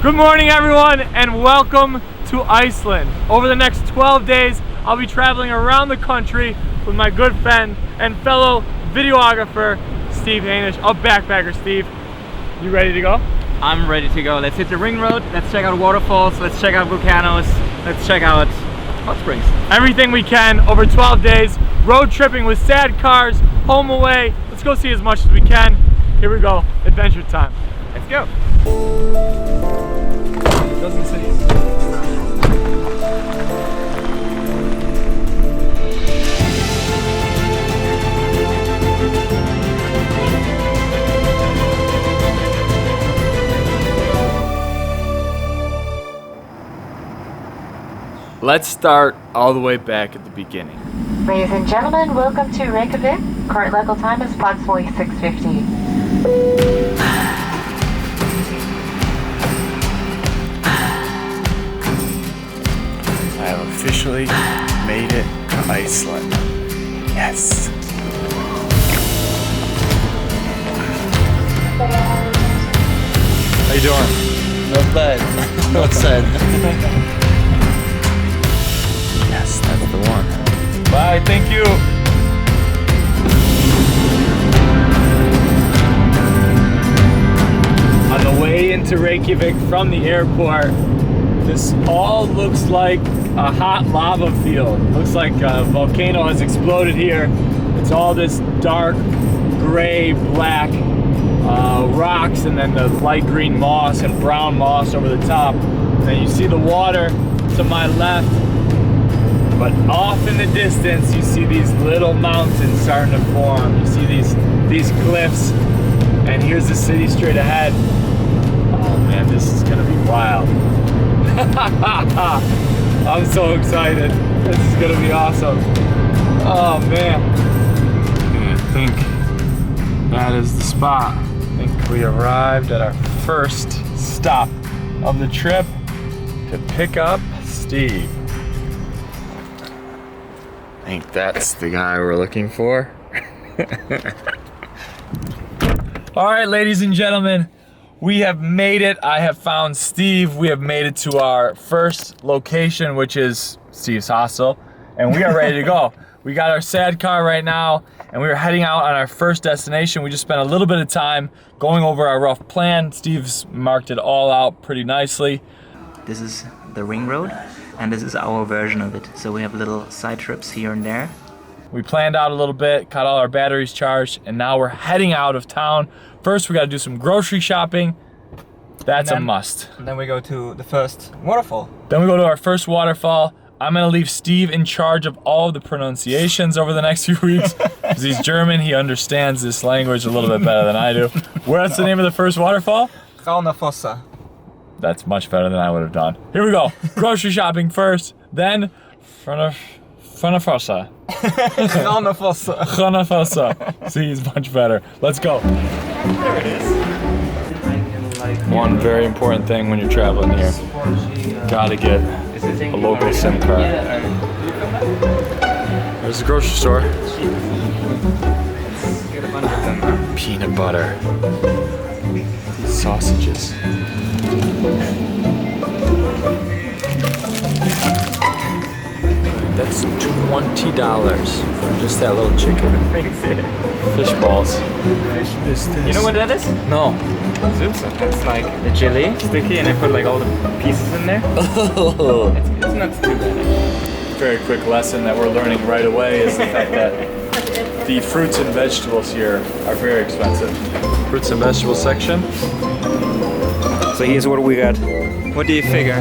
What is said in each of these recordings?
Good morning everyone and welcome to Iceland. Over the next 12 days, I'll be traveling around the country with my good friend and fellow videographer, Steve Hänisch, a backpacker. Steve, you ready to go? I'm ready to go. Let's hit the ring road, let's check out waterfalls, let's check out volcanoes, let's check out hot springs. Everything we can over 12 days, road tripping with sad cars, home away. Let's go see as much as we can. Here we go, adventure time. Let's go. Dozen cities. Let's start all the way back at the beginning. Ladies and gentlemen, welcome to Reykjavik. Current local time is approximately 6:50. I have officially made it to Iceland. Yes. How you doing? Not bad. Not sad. Yes, that's the one. Bye, thank you. On the way into Reykjavik from the airport, this all looks like a hot lava field. Looks like a volcano has exploded here. It's all this dark, gray, black rocks, and then the light green moss and brown moss over the top. And then you see the water to my left, but off in the distance you see these little mountains starting to form. You see these cliffs, and here's the city straight ahead. Oh man, this is gonna be wild. I'm so excited. This is gonna be awesome. Oh man. I think that is the spot. I think we arrived at our first stop of the trip to pick up Steve. I think that's the guy we're looking for. All right, ladies and gentlemen, we have made it. I have found Steve. We have made it to our first location, which is Steve's hostel, and we are ready to go. We got our sad car right now, and we are heading out on our first destination. We just spent a little bit of time going over our rough plan. Steve's marked it all out pretty nicely. This is the ring road, and this is our version of it. So we have little side trips here and there. We planned out a little bit, got all our batteries charged, and now we're heading out of town. First, we gotta do some grocery shopping. That's a must. And then we go to the first waterfall. Then we go to our first waterfall. I'm gonna leave Steve in charge of all of the pronunciations over the next few weeks. Because he's German, he understands this language a little bit better than I do. What's the name of the first waterfall? Hraunfossar. That's much better than I would have done. Here we go. Grocery shopping first, then Hraunfossar. Hraunfossar. Hraunfossar. See, he's much better. Let's go. There it is. One very important thing when you're traveling here. Gotta get a local SIM card. There's the grocery store. Peanut butter. Sausages. That's $20 for just that little chicken. Fish balls. You know what that is? No. It's like the jelly, sticky, and they put like all the pieces in there. Oh. It's not too bad. Very quick lesson that we're learning right away is the fact that the fruits and vegetables here are very expensive. Fruits and vegetables section. So here's what we got. What do you figure?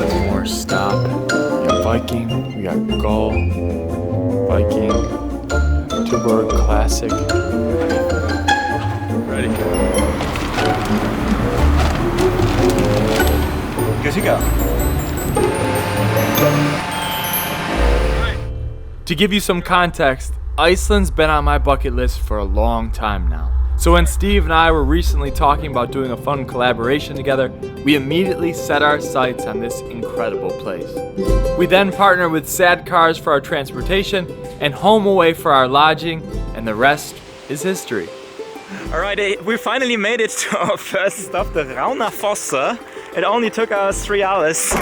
One more stop. We got Viking, we got Gull, Viking, Tuborg Classic. Ready? Good to go. To give you some context, Iceland's been on my bucket list for a long time now. So when Steve and I were recently talking about doing a fun collaboration together, we immediately set our sights on this incredible place. We then partnered with Sad Cars for our transportation and Home Away for our lodging, and the rest is history. Alright, we finally made it to our first stop, the Hraunfossar. It only took us 3 hours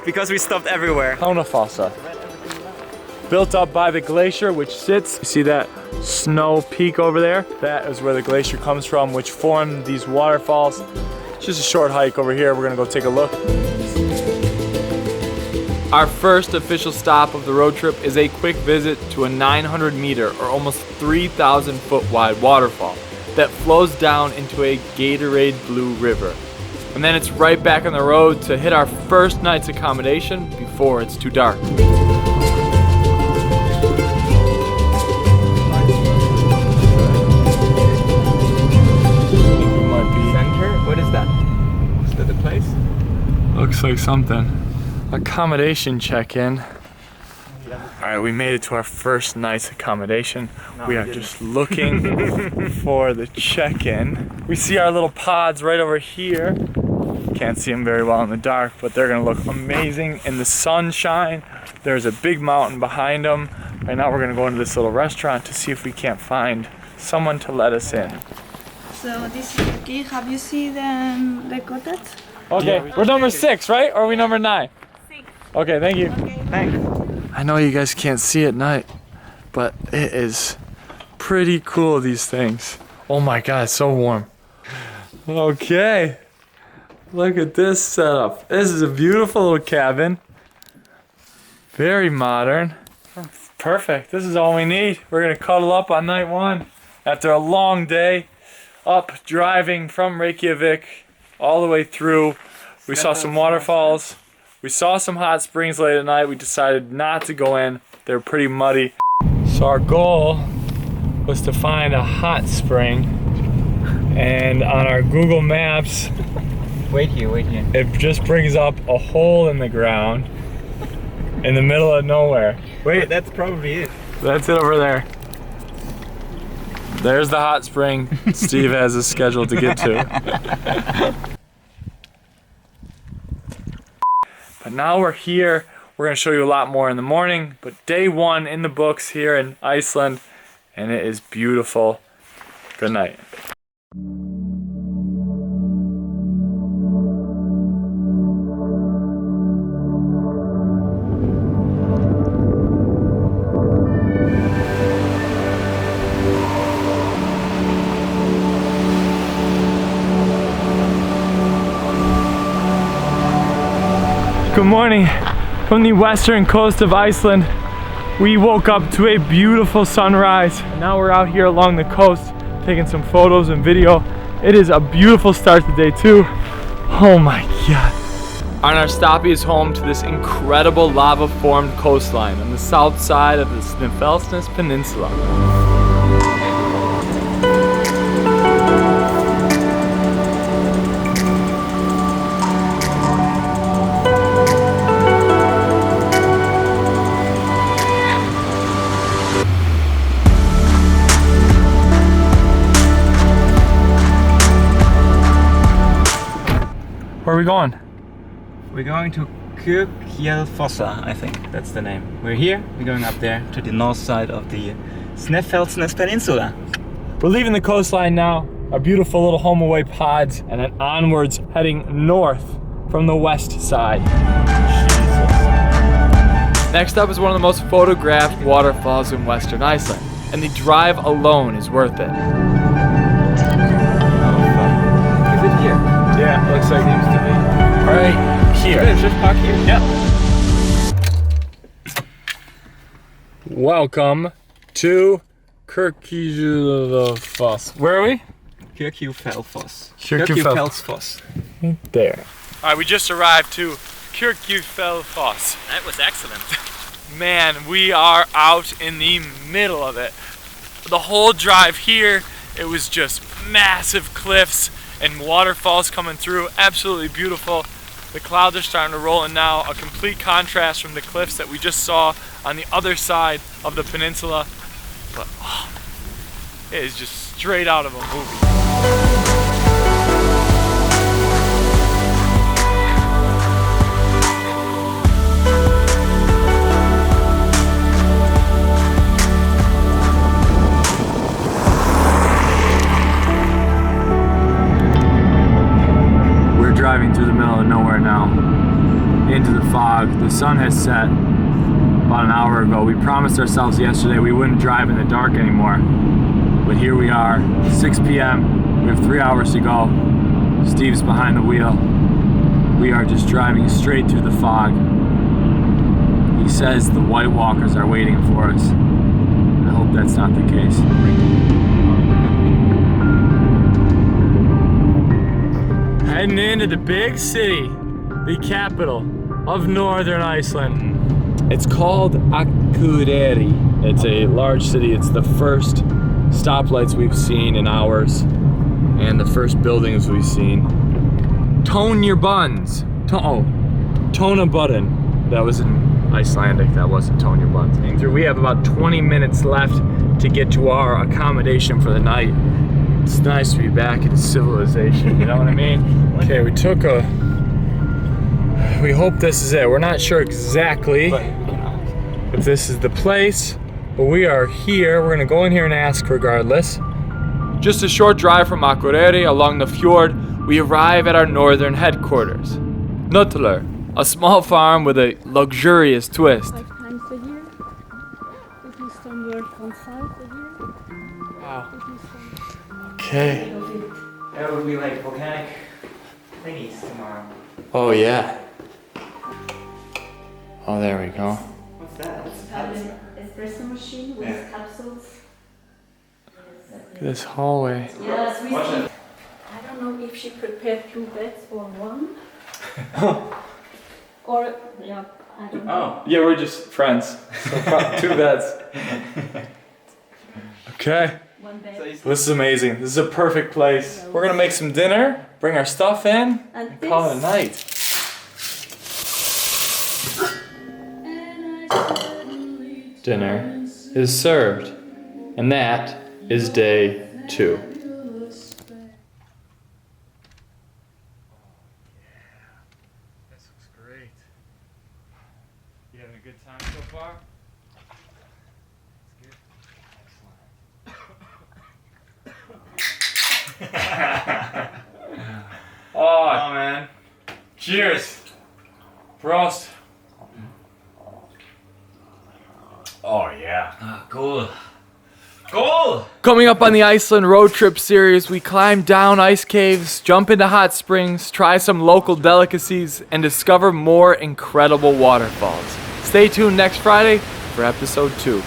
because we stopped everywhere. Hraunfossar. Built up by the glacier, which sits, you see that snow peak over there? That is where the glacier comes from, which formed these waterfalls. It's just a short hike over here. We're gonna go take a look. Our first official stop of the road trip is a quick visit to a 900 meter or almost 3,000 foot wide waterfall that flows down into a gatorade blue river. And then it's right back on the road to hit our first night's accommodation before it's too dark. What is that? Is that the place? Looks like something. Accommodation check-in. Alright, we made it to our first night's accommodation. We are just looking for the check-in. We see our little pods right over here. Can't see them very well in the dark, but they're gonna look amazing in the sunshine. There's a big mountain behind them. Right now we're gonna go into this little restaurant to see if we can't find someone to let us in. So this is the key. Have you seen the cottage? Okay, we're number 6, right? Or are we number 9? 6. Okay, thank you. Okay. Thanks. I know you guys can't see at night, but it is pretty cool, these things. Oh my God, it's so warm. Okay, look at this setup. This is a beautiful little cabin. Very modern. Perfect, this is all we need. We're gonna cuddle up on night 1 after a long day. Up driving from Reykjavik all the way through. We saw some waterfalls. We saw some hot springs late at night. We decided not to go in. They were pretty muddy. So our goal was to find a hot spring. And on our Google Maps, Wait here. it just brings up a hole in the ground in the middle of nowhere. Wait, that's probably it. That's it over there. There's the hot spring Steve has a schedule to get to. But now we're here. We're gonna show you a lot more in the morning, but day 1 in the books here in Iceland, and it is beautiful. Good night. Good morning from the western coast of Iceland. We woke up to a beautiful sunrise. Now we're out here along the coast taking some photos and video. It is a beautiful start to day 2. Oh my God. Arnarstapi is home to this incredible lava-formed coastline on the south side of the Snæfellsnes Peninsula. Where are we going? We're going to Kirkjufellsfoss, I think that's the name. We're here, we're going up there to the north side of the Snæfellsnes Peninsula. We're leaving the coastline now, our beautiful little home away pods, and then onwards heading north from the west side. Jesus. Next up is one of the most photographed waterfalls in Western Iceland, and the drive alone is worth it. Is it here? Yeah, looks like Seems to be. right here. It's just park here? Yep. Welcome to Kirkjufellsfoss. Where are we? Kirkjufellsfoss. Kirkjufellsfoss. There. All right, we just arrived to Kirkjufellsfoss. That was excellent. Man, we are out in the middle of it. The whole drive here, it was just massive cliffs and waterfalls coming through. Absolutely beautiful. The clouds are starting to roll in now, a complete contrast from the cliffs that we just saw on the other side of the peninsula. But oh, it is just straight out of a movie. driving through the middle of nowhere now, into the fog. The sun has set about an hour ago. We promised ourselves yesterday we wouldn't drive in the dark anymore, but here we are, 6 p.m. We have 3 hours to go. Steve's behind the wheel. We are just driving straight through the fog. He says the White Walkers are waiting for us. I hope that's not the case. Heading into the big city, the capital of Northern Iceland. It's called AKUREYRI. It's a large city. It's the first stoplights we've seen in hours, and the first buildings we've seen. Tone your buns. Tone a button. That was in Icelandic. That wasn't tone your buns. We have about 20 minutes left to get to our accommodation for the night. It's nice to be back in civilization, you know what I mean? Okay, we hope this is it. We're not sure exactly if this is the place, but we are here. We're gonna go in here and ask regardless. Just a short drive from Akureyri along the fjord, we arrive at our northern headquarters. NOLLUR, a small farm with a luxurious twist. 5 times a year. We do some work on site a year. Wow. We do some Okay. That would be like volcanic thingies tomorrow. Oh yeah. Oh, there we go. What's that? espresso machine with capsules. Look at this hallway. Yes, we see. I don't know if she prepared 2 beds or 1. Or, yeah, I don't know. Oh, yeah, we're just friends. So 2 beds. Okay. 1 bed. This is amazing. This is a perfect place. We're gonna make some dinner, bring our stuff in, and call it a night. Dinner is served, and that is day 2. This looks great. You having a good time so far? Oh man. Cheers. Prost. Oh yeah. Cool. Cool! Coming up on the Iceland Road Trip series, we climb down ice caves, jump into hot springs, try some local delicacies, and discover more incredible waterfalls. Stay tuned next Friday for episode 2.